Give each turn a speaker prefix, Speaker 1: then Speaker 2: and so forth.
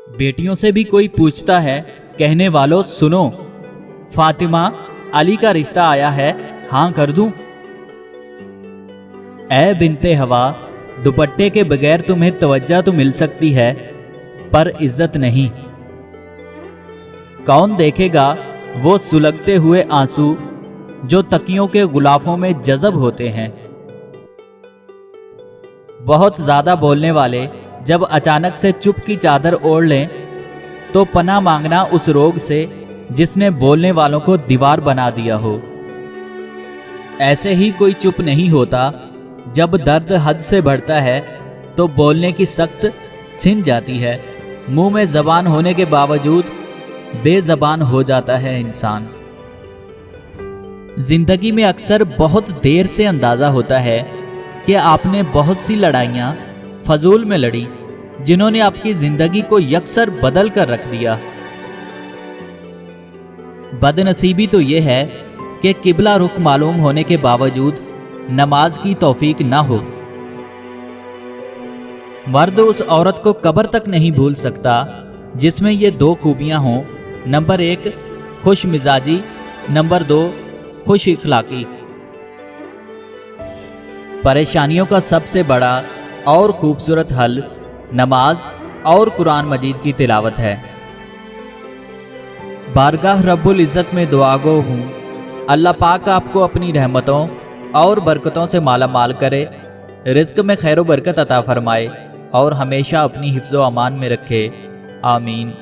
Speaker 1: बेटियों से भी कोई पूछता है, कहने वालों सुनो, फातिमा अली का रिश्ता आया है, हाँ कर दूं? ऐ बिनते हवा, दुपट्टे के बगैर तुम्हें तवज्जो तो मिल सकती है पर इज्जत नहीं। कौन देखेगा वो सुलगते हुए आंसू जो तकियों के गुलाफों में जज़ब होते हैं। बहुत ज़्यादा बोलने वाले जब अचानक से चुप की चादर ओढ़ लें तो पनाह मांगना उस रोग से जिसने बोलने वालों को दीवार बना दिया हो। ऐसे ही कोई चुप नहीं होता, जब दर्द हद से बढ़ता है तो बोलने की सख्त छिन जाती है। मुंह में जबान होने के बावजूद बेजबान हो जाता है इंसान। जिंदगी में अक्सर बहुत देर से अंदाज़ा होता है कि आपने बहुत सी लड़ाइयाँ फजूल में लड़ी जिन्होंने आपकी जिंदगी को यकसर बदल कर रख दिया। बदनसीबी तो यह है कि किबला रुख मालूम होने के बावजूद नमाज की तौफीक ना हो। मर्द उस औरत को कब्र तक नहीं भूल सकता जिसमें ये दो खूबियां हों, नंबर 1 खुश मिजाजी, नंबर 2 खुश इखलाकी। परेशानियों का सबसे बड़ा और खूबसूरत हल नमाज और कुरान मजीद की तिलावत है। बारगाह रब्बुल इज़्ज़त में दुआगो हूँ, अल्लाह पाक आपको अपनी रहमतों और बरकतों से माला माल करे, रिज़्क़ में खैर व बरकत अता फरमाए और हमेशा अपनी हिफ्ज़ व अमान में रखे। आमीन।